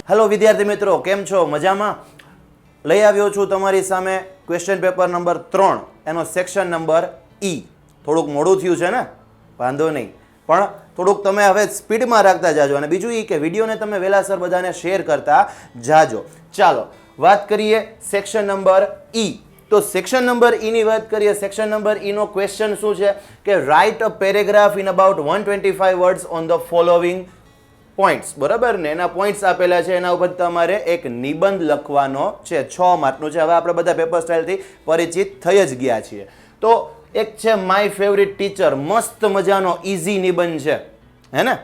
Hello વિદ્યાર્થી મિત્રો, કેમ છો? મજામાં? લઈ આવ્યો છું તમારી સામે ક્વેશ્ચન પેપર નંબર 3 એનો સેક્શન નંબર ઈ. થોડુંક મોડું થયું છે ને, વાંધો નહીં, પણ થોડુંક તમે હવે સ્પીડમાં રાખતા જાજો. અને બીજું એ કે વિડીયોને તમે વહેલાસર બધાને શેર કરતા જાજો. ચાલો વાત કરીએ સેક્શન નંબર ઈ. તો સેક્શન નંબર ઈ ની વાત કરીએ. સેક્શન નંબર ઈ નો ક્વેશ્ચન શું છે કે write a paragraph in about 125 words on the following points. બરાબર ને, એના પોઈન્ટ્સ આપેલા છે, એના ઉપર તમારે એક નિબંધ લખવાનો છે. 6 માર્કનું છે. હવે આપણે બધા પેપર સ્ટાઇલથી પરિચિત થઈ જ ગયા છીએ. તો એક છે માય ફેવરિટ ટીચર, મસ્ત મજાનો ઈઝી નિબંધ છે, હે ને,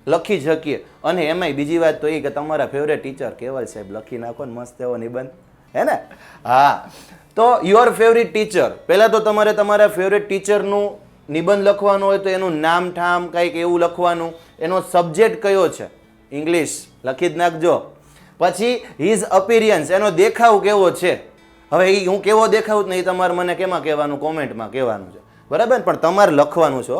લખી શકીએ. અને એમાંય બીજી વાત તો એ કે તમારા ફેવરેટ ટીચર કેવલ સાહેબ લખી નાખો ને મસ્ત એવો નિબંધ, હે ને. હા, તો યોર ફેવરિટ ટીચર, પહેલાં તો તમારે તમારા ફેવરેટ ટીચરનું નિબંધ લખવાનો હોય તો એનું નામ ઠામ કંઈક એવું લખવાનું. એનો સબ્જેક્ટ કયો છે? ઇંગ્લિશ, લખી જ નાખજો. પછી હિઝ અપિરિયન્સ, એનો દેખાવ કેવો છે. હવે એ હું કેવો દેખાવું જ નહીં, તમારે મને કેમાં કહેવાનું? કોમેન્ટમાં કહેવાનું છે, બરાબર. પણ તમારે લખવાનું છે,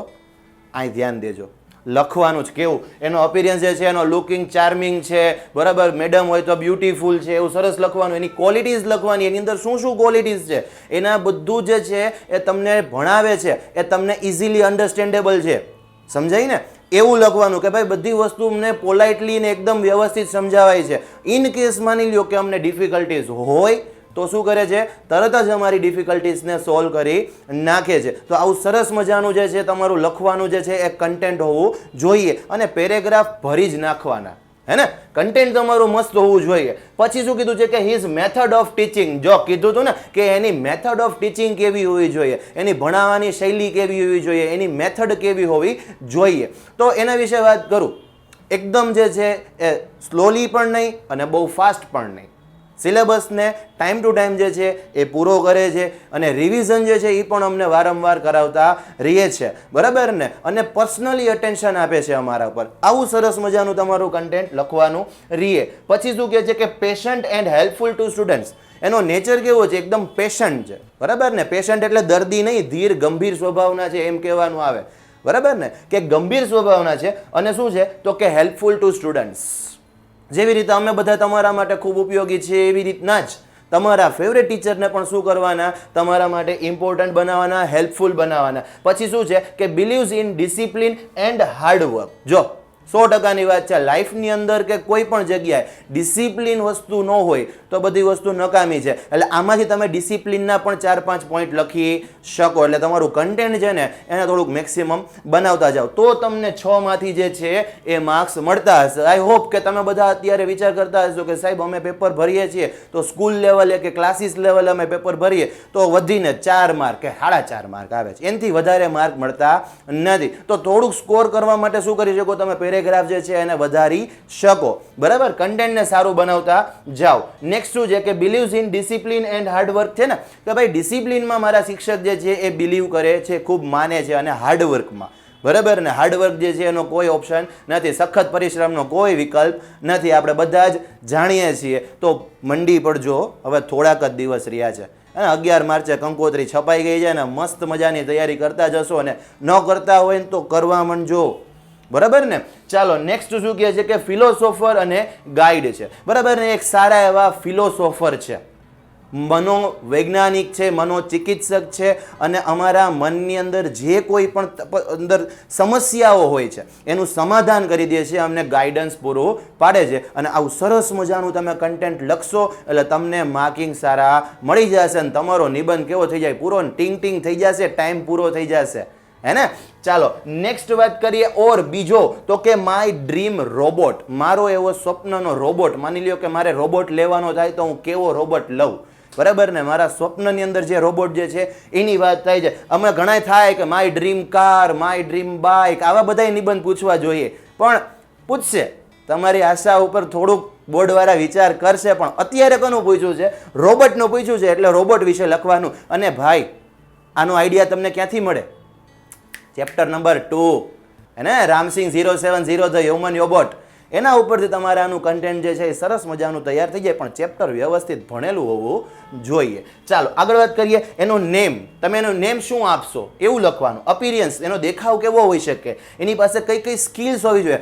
અહીં ધ્યાન દેજો, લખવાનું જ કેવું એનો અપિરિયન્સ જે છે, એનો લુકિંગ ચાર્મિંગ છે, બરાબર, મેડમ હોય તો બ્યુટીફુલ છે, એવું સરસ લખવાનું. એની ક્વોલિટીઝ લખવાની, એની અંદર શું શું ક્વોલિટીઝ છે, એના બધું જે છે એ તમને ભણાવે છે, એ તમને ઇઝીલી અન્ડરસ્ટેન્ડેબલ છે, સમજાય ને, એવું લખવાનું કે ભાઈ બધી વસ્તુ અમને પોલાઇટલી ને એકદમ વ્યવસ્થિત સમજાવાય છે. ઇન કેસ માની લ્યો કે અમને ડિફિકલ્ટીઝ હોય તો શું કરે છે? તરત જ અમારી ડિફિકલ્ટીઝને સોલ્વ કરી નાખે છે. તો આવું સરસ મજાનું જે છે તમારું લખવાનું જે છે એ કન્ટેન્ટ હોવું જોઈએ. અને પેરેગ્રાફ ભરી જ નાખવાના, હે ને. કન્ટેન્ટ તમારું મસ્ત હોવું જોઈએ. પછી શું કીધું છે કે હિઝ મેથડ ઓફ ટીચિંગ. જો કીધું હતું ને કે એની મેથડ ઓફ ટીચિંગ કેવી હોવી જોઈએ, એની ભણાવવાની શૈલી કેવી હોવી જોઈએ, એની મેથડ કેવી હોવી જોઈએ. તો એના વિશે વાત કરું. એકદમ જે છે એ સ્લોલી પણ નહીં અને બહુ ફાસ્ટ પણ નહીં. સિલેબસને ટાઈમ ટુ ટાઈમ જે છે એ પૂરો કરે છે અને રિવિઝન જે છે એ પણ અમને વારંવાર કરાવતા રહીએ છે, બરાબર ને. અને પર્સનલી અટેન્શન આપે છે અમારા પર. આવું સરસ મજાનું તમારું કન્ટેન્ટ લખવાનું રહીએ. પછી શું કહે છે કે patient and helpful two students. એનો નેચર કેવો છે? એકદમ પેશન્ટ છે, બરાબર ને. પેશન્ટ એટલે દર્દી નહીં, ધીર ગંભીર સ્વભાવના છે એમ કહેવાનું આવે, બરાબર ને, કે ગંભીર સ્વભાવના છે. અને શું છે તો કે હેલ્પફુલ ટુ સ્ટુડન્ટ્સ. જેવી રીતે અમે બધા તમારા માટે ખૂબ ઉપયોગી છીએ એવી રીતના જ તમારા ફેવરેટ ટીચરને પણ શું કરવાના? તમારા માટે ઇમ્પોર્ટન્ટ બનાવવાના, હેલ્પફુલ બનાવવાના. પછી શું છે કે believes in discipline and hard work. જો 100%ની વાત છે. લાઈફની અંદર કે કોઈ પણ જગ્યાએ ડિસિપ્લિન વસ્તુ ન હોય તો બધી વસ્તુ નકામી છે. એટલે આમાંથી તમે ડિસિપ્લિનના પણ 4-5 પોઈન્ટ લખી શકો. એટલે તમારું કન્ટેન્ટ છે ને એને થોડુંક મેક્સિમમ બનાવતા જાઓ તો તમને 6 માંથી જે છે એ માર્ક્સ મળતા હશે. આઈ હોપ કે તમે બધા અત્યારે વિચાર કરતા હશો કે સાહેબ અમે પેપર ભરીએ છીએ તો સ્કૂલ લેવલે કે ક્લાસીસ લેવલે અમે પેપર ભરીએ તો વધીને 4 માર્ક કે 4.5 માર્ક આવે છે, એનાથી વધારે માર્ક મળતા નથી. તો થોડુંક સ્કોર કરવા માટે શું કરી શકો તમે? પેરેગ્રાફ જે છે એને વધારી શકો, બરાબર. કન્ટેન્ટને સારું બનાવતા જાઓ. નેક્સ્ટ શું છે કે believes in discipline and hard work છે ને, કે ભાઈ ડિસિપ્લિનમાં મારા શિક્ષક જે છે એ બિલીવ કરે છે, ખૂબ માને છે, અને હાર્ડવર્કમાં, બરાબર ને, હાર્ડવર્ક જે છે એનો કોઈ ઓપ્શન નથી, સખત પરિશ્રમનો કોઈ વિકલ્પ નથી. આપણે બધા જ જાણીએ છીએ. તો મંડી પડજો, હવે થોડાક જ દિવસ રહ્યા છે. 11 માર્ચે કંકોત્રી છપાઈ ગઈ છે અને મસ્ત મજાની તૈયારી કરતા જશો. અને ન કરતા હોય ને તો કરવા માંડજો, બરાબર ને. ચાલો નેક્સ્ટ શું કહે છે કે ફિલોસોફર અને ગાઈડ છે, બરાબર ને. એક સારા એવા ફિલોસોફર છે, મનોવૈજ્ઞાનિક છે, મનોચિકિત્સક છે, અને અમારા મનની અંદર જે કોઈ પણ અંદર સમસ્યાઓ હોય છે એનું સમાધાન કરી દે છે, અમને ગાઈડન્સ પૂરું પાડે છે. અને આવું સરસ મજાનું તમે કન્ટેન્ટ લખશો એટલે તમને માર્કિંગ સારા મળી જશે અને તમારો નિબંધ કેવો થઈ જાય? પૂરો ટીંગ ટીંગ થઈ જશે, ટાઈમ પૂરો થઈ જશે, હે ને. ચાલો નેક્સ્ટ વાત કરીએ. ઓર બીજો તો કે માય ડ્રીમ રોબોટ. મારો એવો સ્વપ્નનો રોબોટ. માની લ્યો કે મારે રોબોટ લેવાનો થાય તો હું કેવો રોબોટ લઉં, બરાબર ને. મારા સ્વપ્નની અંદર જે રોબોટ જે છે એની વાત થાય છે. અમે ઘણા થાય કે my dream car, my dream bike, આવા બધા નિબંધ પૂછવા જોઈએ. પણ પૂછશે, તમારી આશા ઉપર થોડુંક બોર્ડવાળા વિચાર કરશે. પણ અત્યારે કોનું પૂછ્યું છે? રોબોટનું પૂછ્યું છે, એટલે રોબોટ વિશે લખવાનું. અને ભાઈ આનો આઈડિયા તમને ક્યાંથી મળે? ચેપ્ટર નંબર 2, હે ને, રામસિંગ 070 ધ હ્યુમન રોબોટ. એના ઉપરથી તમારે આનું કન્ટેન્ટ જે છે એ સરસ મજાનું તૈયાર થઈ જાય, પણ ચેપ્ટર વ્યવસ્થિત ભણેલું હોવું જોઈએ. ચાલો આગળ વાત કરીએ. એનું નેમ, તમે એનું નેમ શું આપશો એવું લખવાનું. અપિરિયન્સ, એનો દેખાવ કેવો હોઈ શકે, એની પાસે કઈ કઈ સ્કિલ્સ હોવી જોઈએ.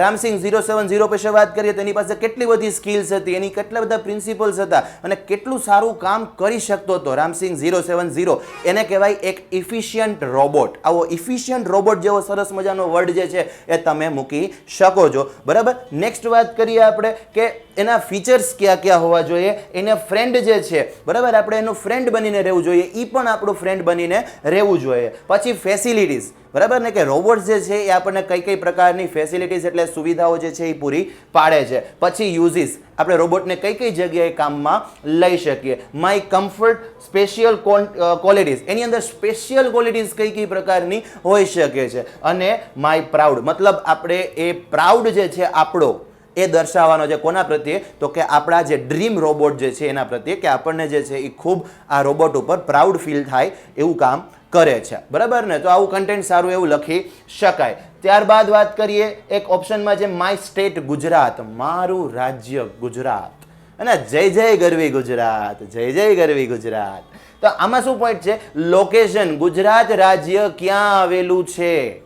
રામસિંગ 070 વિશે વાત કરીએ તો એની પાસે કેટલી બધી સ્કિલ્સ હતી, એની કેટલા બધા પ્રિન્સિપલ્સ હતા અને કેટલું સારું કામ કરી શકતો હતો રામસિંગ 070. એને કહેવાય એક ઇફિશિયન્ટ રોબોટ. આવો ઇફિશિયન્ટ રોબોટ જેવો સરસ મજાનો વર્ડ જે છે એ તમે મૂકી શકો છો. બરાબર. નેક્સ્ટ વાત કરીએ આપણે કે એના ફીચર્સ કયા કયા હોવા જોઈએ. એને ફ્રેન્ડ જે છે, બરાબર, આપણે એનું ફ્રેન્ડ બનીને રહેવું જોઈએ, એ પણ આપણું ફ્રેન્ડ બનીને રહેવું જોઈએ. પછી ફેસિલિટીઝ, બરાબર ને, કે રોબોટ જે છે એ આપણને કઈ કઈ પ્રકારની ફેસિલિટીઝ એટલે સુવિધાઓ જે છે એ પૂરી પાડે છે. પછી યુઝીસ, આપણે રોબોટને કઈ કઈ જગ્યાએ કામમાં લઈ શકીએ. માય કમ્ફર્ટ, સ્પેશિયલ ક્વોલિટીઝ, એની અંદર સ્પેશિયલ ક્વોલિટીઝ કઈ કઈ પ્રકારની હોઈ શકે છે. અને માય પ્રાઉડ, મતલબ આપણે એ પ્રાઉડ જે છે આપણો એ દર્શાવવાનો છે. કોના પ્રત્યે? તો કે આપણા જે ડ્રીમ રોબોટ જે છે એના પ્રત્યે, કે આપણને જે છે એ ખૂબ આ રોબોટ ઉપર પ્રાઉડ ફીલ થાય એવું કામ કરે છે. બરાબર ને. તો આવું કન્ટેન્ટ સારું એવું લખી શકાય. ત્યારબાદ વાત કરીએ એક ઓપ્શનમાં છે માય સ્ટેટ ગુજરાત, મારું રાજ્ય ગુજરાત, અને જય જય ગરવી ગુજરાત, જય જય ગરવી ગુજરાત. તો આમાં શું પોઈન્ટ છે? લોકેશન, ગુજરાત રાજ્ય ક્યાં આવેલું છે,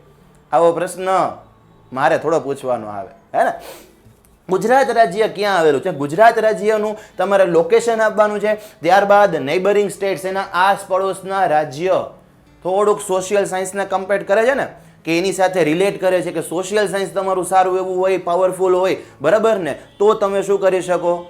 આવો પ્રશ્ન મારે થોડો પૂછવાનો આવે, હે ને. ગુજરાત રાજ્ય ક્યાં આવેલું છે, ગુજરાત રાજ્યનું તમારે લોકેશન આપવાનું છે. ત્યારબાદ નેબરિંગ સ્ટેટ્સ, એના આસપડોશના રાજ્ય. થોડુંક સોશિયલ સાયન્સને કમ્પેર કરે છે ને, કે એની સાથે રિલેટ કરે છે, કે સોશિયલ સાયન્સ તમારું સારું એવું હોય, પાવરફુલ હોય, બરાબર ને, તો તમે શું કરી શકો,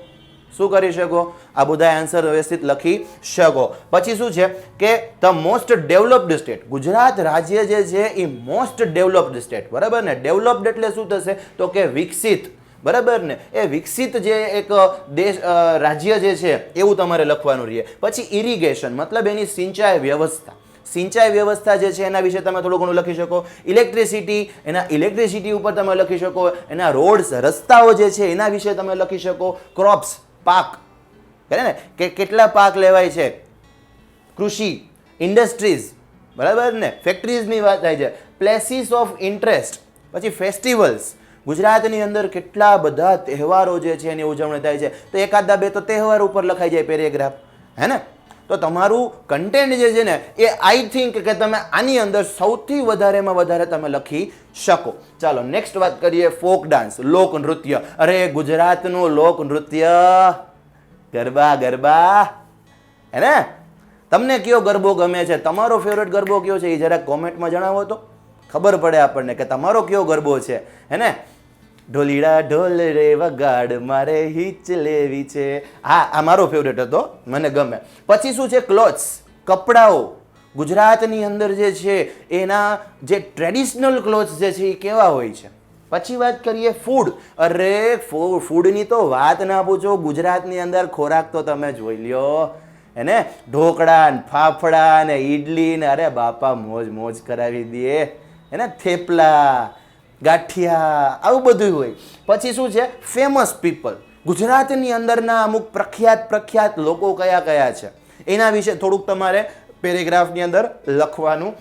શું કરી શકો, આ બધા આન્સર વ્યવસ્થિત લખી શકો. પછી શું છે કે the most developed state, Gujarat રાજ્ય જે છે એ મોસ્ટ ડેવલપ્ડ સ્ટેટ, બરાબર ને. ડેવલપ્ડ એટલે શું થશે? તો કે વિકસિત, બરાબર ને. એ વિકસિત જે એક દેશ રાજ્ય જે છે એવું તમારે લખવાનું રહે. પછી ઇરિગેશન, મતલબ એની સિંચાઈ વ્યવસ્થા. સિંચાઈ વ્યવસ્થા જે છે એના વિશે તમે થોડું ઘણું લખી શકો. ઇલેક્ટ્રિસિટી, એના ઇલેક્ટ્રિસિટી ઉપર તમે લખી શકો. એના રોડ્સ, રસ્તાઓ જે છે એના વિશે તમે લખી શકો. ક્રોપ્સ, પાક, કરે ને, કે કેટલા પાક લેવાય છે. કૃષિ, ઇન્ડસ્ટ્રીઝ, બરાબર ને, ફેક્ટરીઝની વાત થાય છે. પ્લેસીસ ઓફ ઇન્ટરેસ્ટ, પછી ફેસ્ટિવલ્સ, ગુજરાતની અંદર કેટલા બધા તહેવારો જે છે એની ઉજવણી થાય છે, તો એકાદા બે તો તહેવાર ઉપર લખાઈ જાય પેરેગ્રાફ, હે ને. તો તમારું કન્ટેન્ટ જે છે ને એ આઈ થિંક કે તમે આની અંદર સૌથી વધારેમાં વધારે તમે લખી શકો. ચાલો નેક્સ્ટ વાત કરીએ. ફોક ડાન્સ, લોક નૃત્ય. અરે ગુજરાતનું લોક નૃત્ય, ગરબા, ગરબા, હે ને. તમને કયો ગરબો ગમે છે, તમારો ફેવરેટ ગરબો કયો છે એ જરાક કોમેન્ટમાં જણાવો તો ખબર પડે આપણને કે તમારો કયો ગરબો છે, હે ને. ઢોલીડા ઢોલ રે વગાડ, મારે હિચ લેવી છે. હા, આ મારો ફેવરેટ હતો, મને ગમે. પછી શું છે? ક્લોથ્સ, કપડાઓ. ગુજરાતની અંદર જે છે એના જે ટ્રેડિશનલ ક્લોથ્સ જે છે એ કેવા હોય છે. પછી વાત કરીએ ફૂડ. અરે ફૂડની તો વાત ના પૂછો. ગુજરાતની અંદર ખોરાક તો તમે જોઈ લ્યો, એને ઢોકળા ને ફાફડા ને ઈડલી ને, અરે બાપા મોજ મોજ કરાવી દે, એને થેપલા, ગાંઠિયા, આવું બધું હોય. પછી શું છે? Famous people. ગુજરાતની અંદરના અમુક પ્રખ્યાત લોકો કયા કયા છે એના વિશે થોડુંક તમારે પેરેગ્રાફની અંદર લખવાનું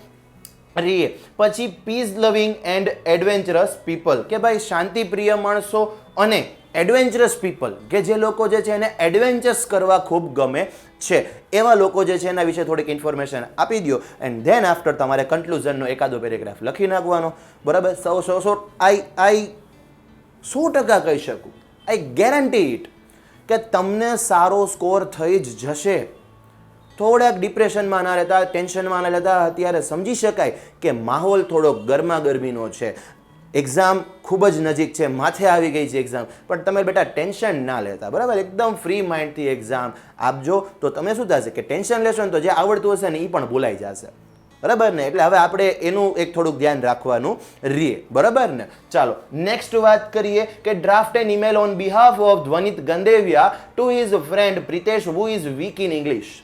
રહીએ. પછી પીસ લવિંગ એન્ડ એડવેન્ચરસ પીપલ, કે ભાઈ શાંતિપ્રિય માણસો અને એડવેન્ચરસ પીપલ, કે જે લોકો જે છે એને એડવેન્ચર્સ કરવા ખૂબ ગમે છે, એવા લોકો જે છે એના વિશે થોડીક ઇન્ફોર્મેશન આપી દો. એન્ડ ધેન આફ્ટર તમારે કન્ક્લુઝનનો એકાદો પેરેગ્રાફ લખી નાખવાનો, બરાબર. 100% આઈ 100% કહી શકું, આઈ ગેરંટી ઇટ કે તમને સારો સ્કોર થઈ જ જશે. થોડાક ડિપ્રેશનમાં ના રહેતા, ટેન્શનમાં ના લેતા. અત્યારે સમજી શકાય કે માહોલ થોડો ગરમા ગરમીનો છે, એક્ઝામ ખૂબ જ નજીક છે, માથે આવી ગઈ છે એક્ઝામ, પણ તમે બેટા ટેન્શન ના લેતા, બરાબર. એકદમ ફ્રી માઇન્ડથી એક્ઝામ આપજો. તો તમે શું થશે કે ટેન્શન લેશો ને તો જે આવડતું હશે ને એ પણ ભૂલાઈ જશે, બરાબર ને. એટલે હવે આપણે એનું એક થોડુંક ધ્યાન રાખવાનું રહીએ, બરાબર ને. ચાલો નેક્સ્ટ વાત કરીએ કે draft an email on behalf of Dhvanit Gandevia to his friend Pritesh who is weak in English.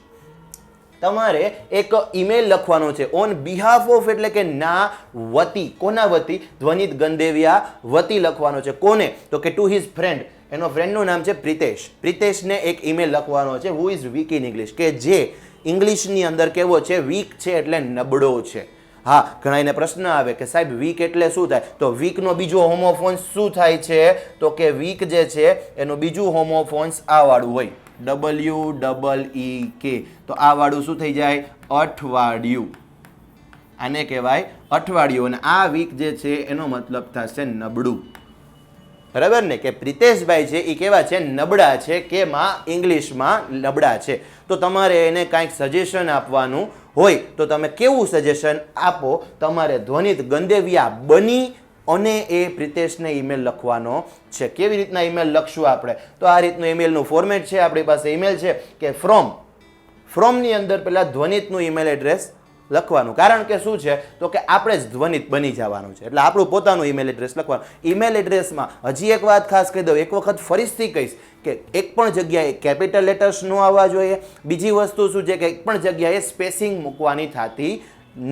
તમારે એક ઈમેલ લખવાનો છે ઓન બિહાફ ઓફ, એટલે કે ના વતી. કોના વતી? ધ્વનિત ગંદેવિયા વતી લખવાનો છે. કોને? તો કે ટુ હિઝ ફ્રેન્ડ, એનો ફ્રેન્ડનું નામ છે પ્રિતેશ. પ્રિતેશને એક ઈમેલ લખવાનો છે હુ ઇઝ વીક ઇન ઇંગ્લિશ, કે જે ઇંગ્લિશની અંદર કેવો છે? વીક છે એટલે નબળો છે. હા, ઘણાને પ્રશ્ન આવે કે સાહેબ વીક એટલે શું થાય? તો વીકનો બીજો હોમોફોન્સ શું થાય છે? તો કે વીક જે છે એનું બીજું હોમોફોન્સ આ વાળું હોય, WEEK. તો આ વાળું શું થઈ જાય? અઠવાડિયું. આને કહેવાય અઠવાડિયું. અને આ વીક જે છે એનો મતલબ થશે નબળું. બરાબર ને? કે પ્રિતેશભાઈ છે એ કેવા છે? નબળા છે. કેમાં? ઇંગ્લિશમાં નબળા છે. તો તમારે એને કાંઈક સજેશન આપવાનું હોય તો તમે કેવું સજેશન આપો? તમારે ધ્વનિત ગંદેવિયા બની અને એ પ્રિતેશને ઈમેલ લખવાનો છે. કેવી રીતના ઈમેલ લખશું આપણે? તો આ રીતનું ઈમેલનું ફોર્મેટ છે. આપણી પાસે ઈમેલ છે કે ફ્રોમની અંદર પેલા ધ્વનિતનું ઈમેલ એડ્રેસ લખવાનું. કારણ કે શું છે? તો કે આપણે જ ધ્વનિત બની જવાનું છે. એટલે આપણું પોતાનું ઈમેલ એડ્રેસ લખવાનું. ઈમેલ એડ્રેસમાં હજી એક વાત ખાસ કહી દઉં, એક વખત ફરીથી કહીશ કે એક પણ જગ્યાએ કેપિટલ લેટર્સ ન આવવા જોઈએ. બીજી વસ્તુ શું છે કે એક પણ જગ્યાએ સ્પેસિંગ મૂકવાની થતી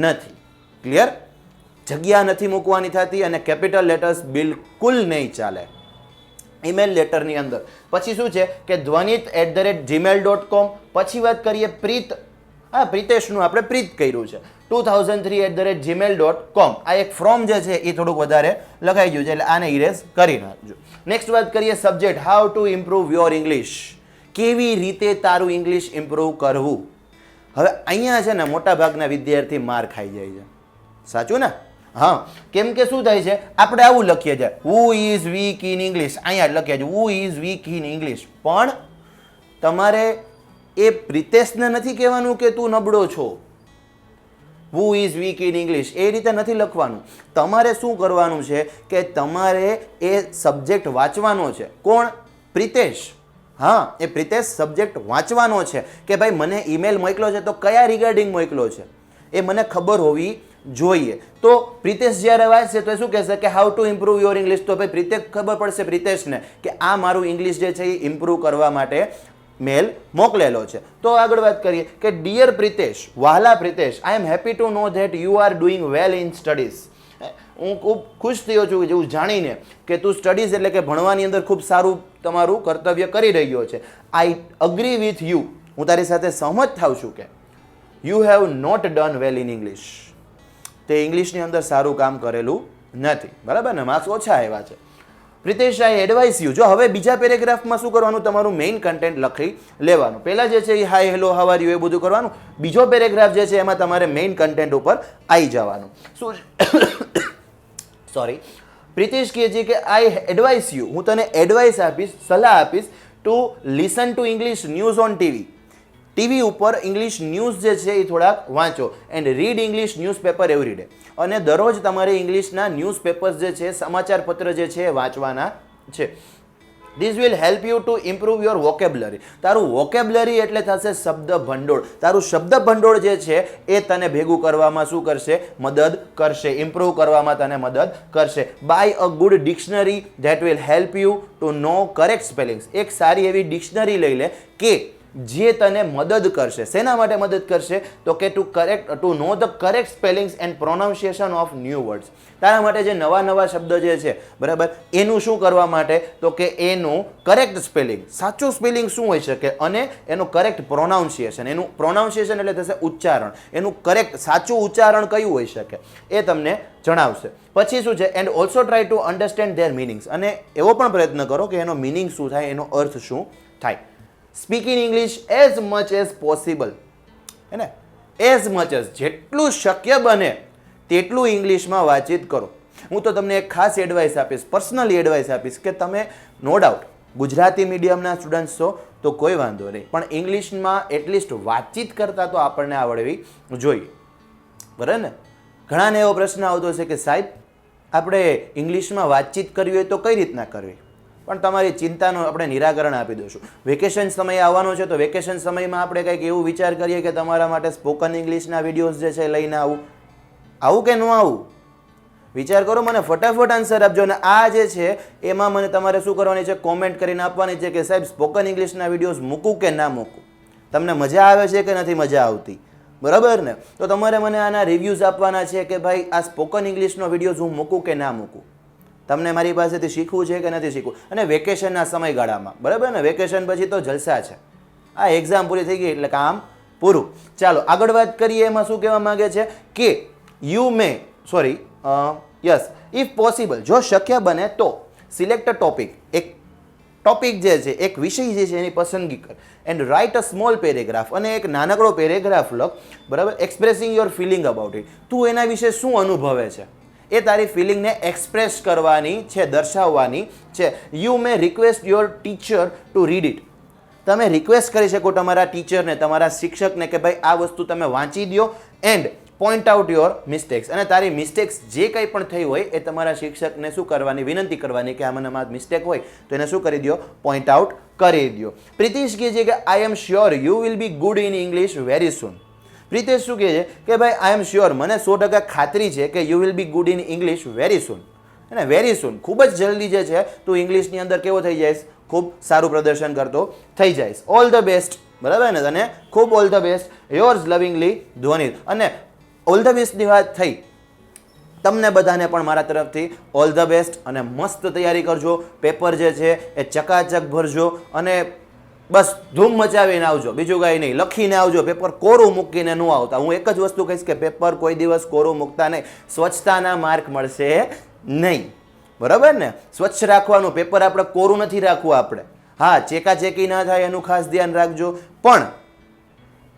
નથી. ક્લિયર? જગ્યા નથી મૂકવાની થતી અને કેપિટલ લેટર્સ બિલકુલ નહીં ચાલે ઈમેલ લેટરની અંદર. પછી શું છે કે dhvanit@gmail.com. પછી વાત કરીએ પ્રિતેશનું આપણે પ્રીત કર્યું છે 2003@gmail.com. આ એક ફ્રોમ જે છે એ થોડુંક વધારે લખાઈ ગયું છે એટલે આને ઇરેઝ કરી નાખજો. નેક્સ્ટ વાત કરીએ subject, how to improve your English. કેવી રીતે તારું ઇંગ્લિશ ઇમ્પ્રૂવ કરવું? હવે અહીંયા છે ને મોટા ભાગના વિદ્યાર્થી માર ખાઈ જાય છે. સાચું ને? હા, કેમ કે શું થાય છે? આપણે આવું લખીએ છીએ, હુ ઇઝ વીક ઇન ઇંગ્લિશ. અહીંયા લખીએ છીએ હુ ઇઝ વીક ઇન ઇંગ્લિશ. પણ તમારે એ પ્રિતેશને નથી કહેવાનું કે તું નબળો છો. Who is weak in English એ રીતે નથી લખવાનું. તમારે શું કરવાનું છે કે તમારે એ સબ્જેક્ટ વાંચવાનો છે. કોણ? પ્રિતેશ. હા, એ પ્રિતેશ સબ્જેક્ટ વાંચવાનો છે કે ભાઈ મને ઈમેલ મોકલ્યો છે તો કયા રિગાર્ડિંગ મોકલ્યો છે એ મને ખબર હોવી જોઈએ. તો પ્રિતેશ જ્યારે વાંચશે તો શું કહેશે કે how to improve your English. તો ભાઈ પ્રિતેશ ખબર પડશે પ્રિતેશને કે આ મારું ઇંગ્લિશ જે છે એ ઇમ્પ્રૂવ કરવા માટે મેલ મોકલેલો છે. તો આગળ વાત કરીએ કે ડિયર પ્રિતેશ, વહાલા Pritesh, I am happy to know that you are doing well in studies. હું ખૂબ ખુશ થયો છું જેવું જાણીને કે તું સ્ટડીઝ એટલે કે ભણવાની અંદર ખૂબ સારું તમારું કર્તવ્ય કરી રહ્યો છે. આઈ અગ્રી વિથ યુ, હું તારી સાથે સહમત થાઉં છું કે you have not done well in English. તે ઇંગ્લિશની અંદર સારું કામ કરેલું નથી. બરાબર ને? માર્ક્સ ઓછા આવ્યા છે. પ્રિતેશ, આઈ એડવાઇસ યુ. જો હવે બીજા પેરેગ્રાફમાં શું કરવાનું? તમારું મેઇન કન્ટેન્ટ લખી લેવાનું. પહેલા જે છે એ hi hello how are you એ બધું કરવાનું. બીજો પેરેગ્રાફ જે છે એમાં તમારે મેઇન કન્ટેન્ટ ઉપર આવી જવાનું. શું સોરી, પ્રિતેશ કહે છે કે આઈ એડવાઇસ યુ, હું તને એડવાઇસ આપીશ, સલાહ આપીશ to listen to English news on TV. TV ઉપર ઇંગ્લિશ ન્યૂઝ જે છે એ થોડાક વાંચો. And read English newspaper every day. અને દરરોજ તમારે ઇંગ્લિશના ન્યૂઝપેપર્સ જે છે, સમાચાર પત્ર જે છે એ વાંચવાના છે. This will help you to improve your vocabulary. તારું વોકેબ્લરી એટલે થશે શબ્દ ભંડોળ. તારું શબ્દ ભંડોળ જે છે એ તને ભેગું કરવામાં શું કરશે? મદદ કરશે. ઇમ્પ્રૂવ કરવામાં તને મદદ કરશે. By a good dictionary that will help you to know correct spellings. એક સારી એવી ડિક્શનરી લઈ લે કે જે તને મદદ કરશે. શેના માટે મદદ કરશે? તો કે to know the correct spellings and pronunciation of new words. તારા માટે જે નવા નવા શબ્દ જે છે, બરાબર, એનું શું કરવા માટે? તો કે એનું કરેક્ટ સ્પેલિંગ, સાચું સ્પેલિંગ શું હોઈ શકે અને એનું કરેક્ટ પ્રોનાઉન્સિએશન. એનું પ્રોનાઉન્સિએશન એટલે થશે ઉચ્ચારણ. એનું કરેક્ટ સાચું ઉચ્ચારણ કયું હોઈ શકે એ તમને જણાવશે. પછી શું છે? And also try to understand there meanings. અને એવો પણ પ્રયત્ન કરો કે એનો મિનિંગ શું થાય, એનો અર્થ શું થાય. Speak in English as much as possible. હે ને? એઝ મચ એઝ, જેટલું શક્ય બને તેટલું ઇંગ્લિશમાં વાતચીત કરો. હું તો તમને એક ખાસ એડવાઇસ આપીશ, પર્સનલી એડવાઇસ આપીશ કે તમે નો ડાઉટ ગુજરાતી મીડિયમના સ્ટુડન્ટ્સ છો તો કોઈ વાંધો નહીં, પણ ઇંગ્લિશમાં એટલીસ્ટ વાતચીત કરતાં તો આપણને આવડવી જોઈએ. બરાબર ને? ઘણાને એવો પ્રશ્ન આવતો છે કે સાહેબ આપણે ઇંગ્લિશમાં વાતચીત કરવી હોય તો કઈ રીતના કરવી? પણ તમારી ચિંતાનું આપણે નિરાકરણ આપી દઈશું. વેકેશન સમય આવવાનો છે તો વેકેશન સમયમાં આપણે કંઈક એવું વિચાર કરીએ કે તમારા માટે સ્પોકન ઇંગ્લિશના વિડીયોઝ જે છે લઈને આવું કે ન આવું? વિચાર કરો, મને ફટાફટ આન્સર આપજો. અને આ જે છે એમાં મને તમારે શું કરવાની છે? કોમેન્ટ કરીને આપવાની છે કે સાહેબ સ્પોકન ઇંગ્લિશના વિડીયોઝ મૂકું કે ના મૂકું. તમને મજા આવે છે કે નથી મજા આવતી? બરાબર ને? તો તમારે મને આના રિવ્યૂઝ આપવાના છે કે ભાઈ આ સ્પોકન ઇંગ્લિશનો વિડીયોઝ હું મૂકું કે ના મૂકું. તમને મારી પાસેથી શીખવું છે કે નથી શીખવું? અને વેકેશનના સમયગાળામાં, બરાબર ને? વેકેશન પછી તો જલસા છે. આ એક્ઝામ પૂરી થઈ ગઈ એટલે કામ પૂરું. ચાલો આગળ વાત કરીએ. એમાં શું કહેવા માંગે છે કે you may yes if possible, જો શક્ય બને તો સિલેક્ટ અ ટોપિક, એક ટોપિક જે છે, એક વિષય જે છે એની પસંદગી કર, and write a small paragraph, અને એક નાનકડો પેરેગ્રાફ લખ, બરાબર, expressing your feeling about it, તું એના વિશે શું અનુભવે છે એ તારી ફિલિંગને એક્સપ્રેસ કરવાની છે, દર્શાવવાની છે. You may request your teacher to read it, તમે રિક્વેસ્ટ કરી શકો તમારા ટીચરને, તમારા શિક્ષકને કે ભાઈ આ વસ્તુ તમે વાંચી દો, end point out your mistakes, અને તારી મિસ્ટેક્સ જે કંઈ પણ થઈ હોય એ તમારા શિક્ષકને શું કરવાની, વિનંતી કરવાની કે આમાં મિસ્ટેક હોય તો એને શું કરી દો, પોઈન્ટ આઉટ કરી દો. પ્રિતિશ કહે છે કે I am sure you will be good in English very soon. Pritesh શું કહે છે કે ભાઈ આઈ એમ શ્યોર, મને 100% ખાતરી છે કે you will be good in English very સૂન. અને વેરી સૂન, ખૂબ જ જલ્દી જે છે તું ઇંગ્લિશની અંદર કેવો થઈ જઈશ, ખૂબ સારું પ્રદર્શન કરતો થઈ જઈશ. ઓલ ધ બેસ્ટ, બરાબર ને, તને ખૂબ all the best. Yours લવિંગલી Dhvanit. અને ઓલ ધ બેસ્ટની વાત થઈ, તમને બધાને પણ મારા તરફથી ઓલ ધ બેસ્ટ, અને મસ્ત તૈયારી કરજો. પેપર જે છે એ ચકાચક ભરજો, અને બસ ધૂમ મચાવીને આવજો, બીજું કાંઈ નહીં. લખીને આવજો, પેપર કોરું મૂકીને ન આવતા. હું એક જ વસ્તુ કહીશ કે પેપર કોઈ દિવસ કોરું મૂકતા નહીં, સ્વચ્છતાના માર્ક મળશે નહીં, બરાબર ને. સ્વચ્છ રાખવાનું, પેપર આપણે કોરું નથી રાખવું આપણે. હા, ચેકાચેકી ના થાય એનું ખાસ ધ્યાન રાખજો, પણ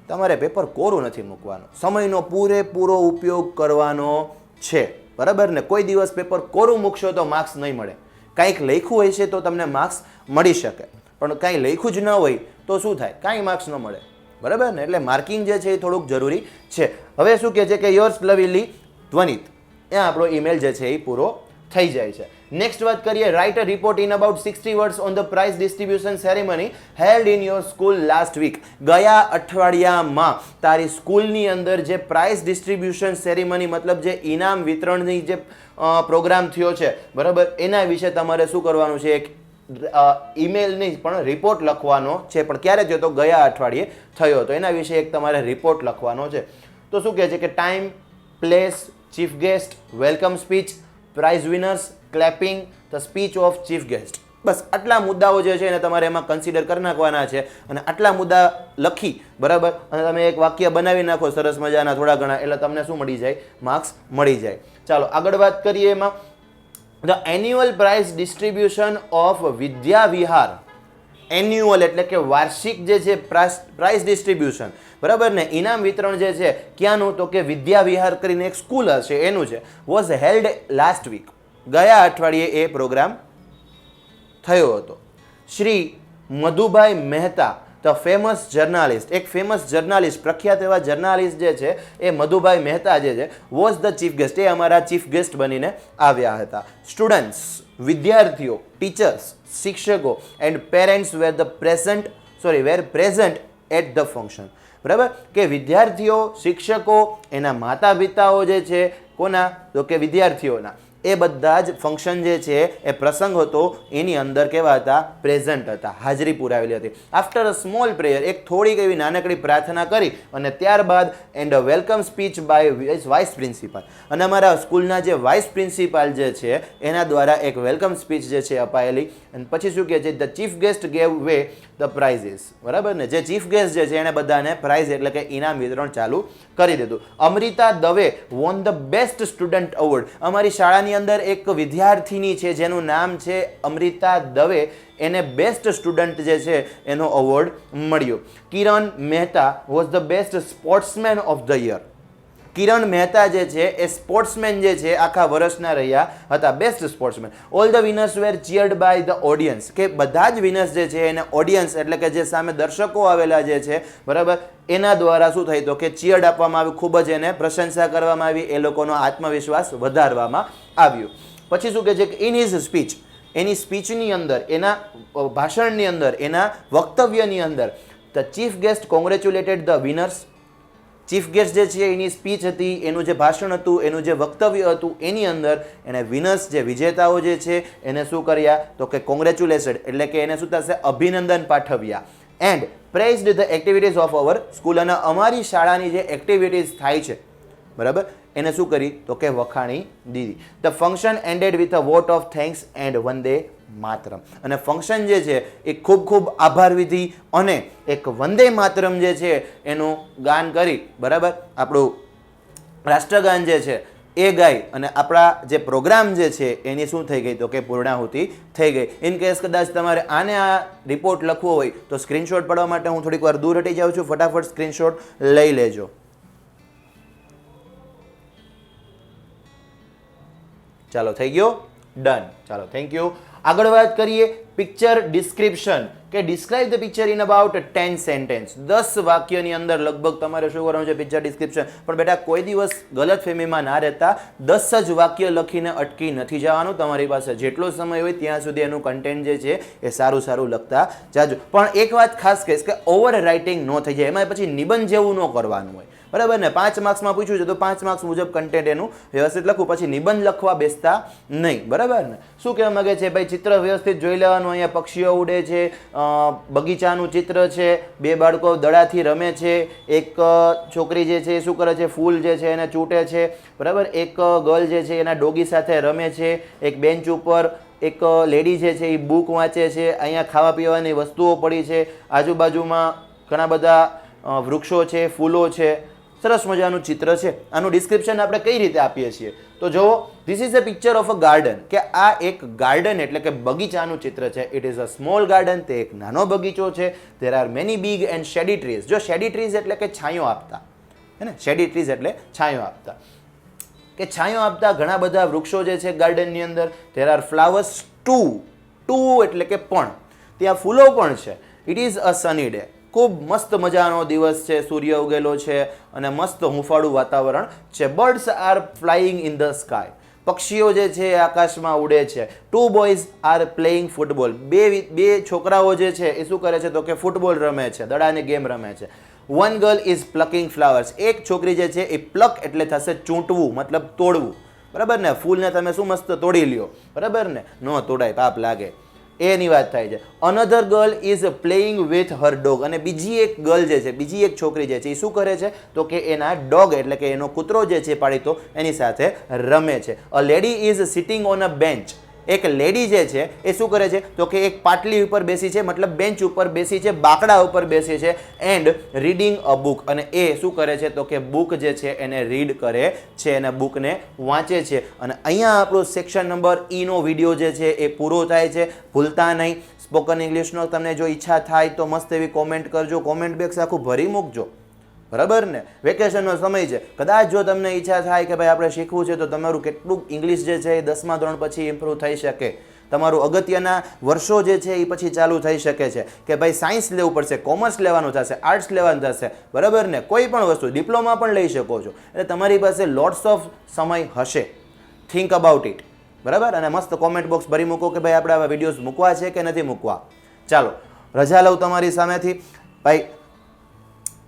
તમારે પેપર કોરું નથી મૂકવાનું, સમયનો પૂરેપૂરો ઉપયોગ કરવાનો છે, બરાબર ને. કોઈ દિવસ પેપર કોરું મૂકશો તો માર્ક્સ નહીં મળે. કાંઈક લખ્યું હોય છે તો તમને માર્ક્સ મળી શકે, પણ કાંઈ લખ્યું જ ન હોય તો શું થાય, કાંઈ માર્ક્સ ન મળે, બરાબર ને. એટલે માર્કિંગ જે છે એ થોડુંક જરૂરી છે. હવે શું કહે છે કે યોર્સ લવિલી ધ્વનિત, ત્યાં આપણો ઈમેલ જે છે એ પૂરો થઈ જાય છે. નેક્સ્ટ વાત કરીએ, write a report in about 60 words on the prize distribution ceremony held in your school last week. ગયા અઠવાડિયામાં તારી સ્કૂલની અંદર જે પ્રાઇઝ ડિસ્ટ્રીબ્યુશન સેરેમની, મતલબ જે ઇનામ વિતરણની જે પ્રોગ્રામ થયો છે, બરાબર, એના વિશે તમારે શું કરવાનું છે, એક ઈમેલ નહીં પણ રિપોર્ટ લખવાનો છે. પણ ક્યારે થયો તો ગયા અઠવાડિયે થયો, તો એના વિશે એક તમારે રિપોર્ટ લખવાનો છે. તો શું કહે છે કે time, place, chief guest, welcome speech, prize winners, clapping, the speech of chief guest. બસ આટલા મુદ્દાઓ જે છે એને તમારે એમાં કન્સિડર કરી નાખવાના છે, અને આટલા મુદ્દા લખી, બરાબર, અને તમે એક વાક્ય બનાવી નાખો સરસ મજાના થોડા ઘણા, એટલે તમને શું મળી જાય, માર્ક્સ મળી જાય. ચાલો આગળ વાત કરીએ. એમાં the annual prize distribution of Vidya Vihar. Annual એટલે કે વાર્ષિક જે છે પ્રાઇઝ ડિસ્ટ્રીબ્યુશન, બરાબર ને, ઇનામ વિતરણ જે છે ક્યાંનું, તો કે વિદ્યા વિહાર કરીને એક સ્કૂલ હશે એનું છે, વોઝ હેલ્ડ લાસ્ટ વીક. ગયા અઠવાડિયે એ પ્રોગ્રામ થયો હતો. Shri Madhubhai Mehta, the famous journalist, એક ફેમસ જર્નાલિસ્ટ, પ્રખ્યાત એવા જર્નાલિસ્ટ જે છે એ મધુભાઈ મહેતા જે છે, વોઝ ધ ચીફ ગેસ્ટ, એ અમારા ચીફ ગેસ્ટ બનીને આવ્યા હતા. સ્ટુડન્ટ્સ, વિદ્યાર્થીઓ, ટીચર્સ, શિક્ષકો and parents were present at the function. બરાબર, કે વિદ્યાર્થીઓ, શિક્ષકો, એના માતા પિતાઓ જે છે, કોના, તો કે વિદ્યાર્થીઓના, એ બધા જ ફંક્શન જે છે એ પ્રસંગ હતો એની અંદર કેવા હતા, પ્રેઝન્ટ હતા, હાજરી પુરાવેલી હતી. આફ્ટર અ સ્મોલ પ્રેયર, એક થોડીક એવી નાનકડી પ્રાર્થના કરી, અને ત્યારબાદ and a welcome speech by vice principal, અને અમારા સ્કૂલના જે વાઇસ પ્રિન્સિપાલ જે છે એના દ્વારા એક વેલકમ સ્પીચ જે છે અપાયેલી. અને પછી શું કહે છે, the chief guest gave way the prices, બરાબર ને, જે ચીફ ગેસ્ટ જે છે એને બધાને પ્રાઇઝ એટલે કે ઇનામ વિતરણ ચાલુ કરી દીધું. Amrita Dave won the best student award. અમારી શાળાની અંદર એક વિદ્યાર્થીની છે જેનું નામ છે અમૃતા દવે, એને બેસ્ટ સ્ટુડન્ટ જે છે એનો એવોર્ડ મળ્યો. Kiran Mehta was the best sportsman of the year. Kiran Mehta જે છે એ સ્પોર્ટ્સમેન જે છે આખા વર્ષના રહ્યા હતા, best sportsman. All the winners were cheered by the audience, કે બધા જ વિનર્સ જે છે એને ઓડિયન્સ એટલે કે જે સામે દર્શકો આવેલા જે છે, બરાબર, એના દ્વારા શું થાય તો કે ચીયર્ડ આપવામાં આવ્યું, ખૂબ જ એને પ્રશંસા કરવામાં આવી, એ લોકોનો આત્મવિશ્વાસ વધારવામાં આવ્યું. પછી શું કહે છે કે ઇન હિઝ સ્પીચ, એની સ્પીચની અંદર, એના ભાષણની અંદર, એના વક્તવ્યની અંદર, the chief guest congratulated the winners. Chief guest જે છે એની સ્પીચ હતી, એનું જે ભાષણ હતું, એનું જે વક્તવ્ય હતું, એની અંદર એણે વિનર્સ જે વિજેતાઓ જે છે એને શું કર્યા તો કે કોંગ્રેચ્યુલેશન એટલે કે એને શું થશે, અભિનંદન પાઠવ્યા. And praised the activities of our school, અને અમારી શાળાની જે એક્ટિવિટીઝ થાય છે, બરાબર, એને શું કરી તો કે વખાણી દીધી. The function ended with a vote of thanks and Vande Mataram. અને ફંક્શન જે છે એ ખૂબ ખૂબ આભાર વિધિ અને એક વંદે માતરમ જે છે એનું ગાન કરી, બરાબર, આપણું રાષ્ટ્રગાન જે છે એ ગાઈ અને આપણા જે પ્રોગ્રામ જે છે એની શું થઈ ગઈ તો કે પૂર્ણાહુતિ થઈ ગઈ. ઇન કેસ કદાચ તમારે આને આ રિપોર્ટ લખવો હોય તો સ્ક્રીનશોટ પાડવા માટે હું થોડીક વાર દૂર હટી જાઉં છું. ફટાફટ સ્ક્રીનશોટ લઈ લેજો. ચાલો થઈ ગયો, ડન. ચાલો થેન્ક યુ. આગળ વાત કરીએ પિક્ચર ડિસ્ક્રિપ્શન કે describe the picture in about 10 sentence. 10 વાક્યની અંદર લગભગ તમારે શું કરવાનું છે પિક્ચર ડિસ્ક્રિપ્શન. પણ બેટા કોઈ દિવસ ગલત ફેમીમાં ના રહેતા. 10 જ વાક્ય લખીને અટકી નથી જવાનું. તમારી પાસે જેટલો સમય હોય ત્યાં સુધી એનું કન્ટેન્ટ જે છે એ સારું સારું લખતા જાજો. પણ એક વાત ખાસ કહીશ કે ઓવર રાઇટિંગ ન થઈ જાય. એમાં પછી નિબંધ જેવું ન કરવાનું હોય, બરાબર ને. 5 માર્ક્સમાં પૂછ્યું છે તો 5 માર્ક્સ મુજબ કન્ટેન્ટ એનું વ્યવસ્થિત લખવું, પછી નિબંધ લખવા બેસતા નહીં, બરાબર ને. શું કહેવા માંગે છે ભાઈ, ચિત્ર વ્યવસ્થિત જોઈ લેવાનું. અહીંયા પક્ષીઓ ઉડે છે, બગીચાનું ચિત્ર છે, 2 બાળકો દડાથી રમે છે, એક છોકરી જે છે એ શું કરે છે, ફૂલ જે છે એને ચૂંટે છે, બરાબર. એક ગર્લ જે છે એના ડોગી સાથે રમે છે, એક બેન્ચ ઉપર એક લેડી જે છે એ બુક વાંચે છે, અહીંયા ખાવા પીવાની વસ્તુઓ પડી છે, આજુબાજુમાં ઘણા બધા વૃક્ષો છે, ફૂલો છે, સરસ મજાનું ચિત્ર છે. આનું ડિસ્ક્રિપ્શન આપણે કઈ રીતે આપીએ છીએ તો જુઓ, this is a picture of a garden, કે આ એક ગાર્ડન એટલે કે બગીચાનું ચિત્ર છે. It is a small garden, તે એક નાનો બગીચો છે. There are many big and shady trees. જો શેડી ટ્રીઝ એટલે કે છાંયો આપતા, હે ને, શેડી ટ્રીઝ એટલે છાંયો આપતા, કે છાંયો આપતા ઘણા બધા વૃક્ષો જે છે ગાર્ડનની અંદર. ધેર આર ફ્લાવર્સ ટુ એટલે કે પણ, ત્યાં ફૂલો પણ છે. It is a Sunny day, ખૂબ મસ્ત મજાનો દિવસ છે, સૂર્ય ઉગેલો છે અને મસ્ત હુંફાળું વાતાવરણ છે. Birds are flying in the sky, પક્ષીઓ જે છે આકાશમાં ઉડે છે. 2 બોયઝ આર પ્લેઇંગ ફૂટબોલ, બે છોકરાઓ જે છે એ શું કરે છે તો કે ફૂટબોલ રમે છે, દડાની ગેમ રમે છે. 1 ગર્લ ઇઝ પ્લકિંગ ફ્લાવર્સ, એક છોકરી જે છે એ પ્લક એટલે થશે ચૂંટવું, મતલબ તોડવું, બરાબર ને. ફૂલને તમે શું મસ્ત તોડી લ્યો, બરાબર ને, ન તોડાય, પાપ લાગે, એની વાત થાય છે. Another girl is playing with her dog, અને બીજી એક ગર્લ જે છે, બીજી એક છોકરી જે છે એ શું કરે છે તો કે એના ડોગ એટલે કે એનો કૂતરો જે છે પાળીતો એની સાથે રમે છે. A lady is sitting on a bench, એક લેડી જે છે એ શું કરે છે તો કે એક પાટલી ઉપર બેસી છે, મતલબ બેન્ચ ઉપર બેસી છે, બાકડા ઉપર બેસી છે. એન્ડ રીડિંગ અ બુક, અને એ શું કરે છે તો કે બુક જે છે એને રીડ કરે છે, અને બુકને વાંચે છે. અને અહીંયા આપણો સેક્શન નંબર E નો વિડીયો જે છે એ પૂરો થાય છે. ભૂલતા નહીં, સ્પોકન ઇંગ્લિશનો તમને જો ઈચ્છા થાય તો મસ્ત એવી કોમેન્ટ કરજો, કોમેન્ટ બોક્સ આખું ભરી મૂકજો, બરાબર ને. વેકેશનનો સમય છે, કદાચ જો તમને ઈચ્છા થાય કે ભાઈ આપણે શીખવું છે તો તમારું કેટલું ઇંગ્લિશ જે છે એ 10મા ધોરણ પછી ઇમ્પ્રૂવ થઈ શકે. તમારું અગત્યના વર્ષો જે છે એ પછી ચાલુ થઈ શકે છે કે ભાઈ સાયન્સ લેવું પડશે, કોમર્સ લેવાનું થશે, આર્ટ્સ લેવાનું થશે, બરાબર ને. કોઈ પણ વસ્તુ ડિપ્લોમા પણ લઈ શકો છો. એટલે તમારી પાસે લોટ્સ ઓફ સમય હશે. થિંક અબાઉટ ઇટ, બરાબર. અને મસ્ત કોમેન્ટ બોક્સ ભરી મૂકો કે ભાઈ આપણે આવા વિડીયોઝ મૂકવા છે કે નથી મૂકવા. ચાલો રજા લઉં તમારી સામેથી. ભાઈ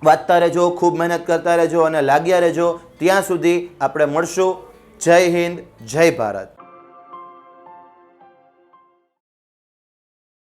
વાંચતા રહેજો, ખૂબ મહેનત કરતા રહેજો અને લાગ્યા રહેજો. ત્યાં સુધી આપણે મળશું. જય હિન્દ, જય ભારત.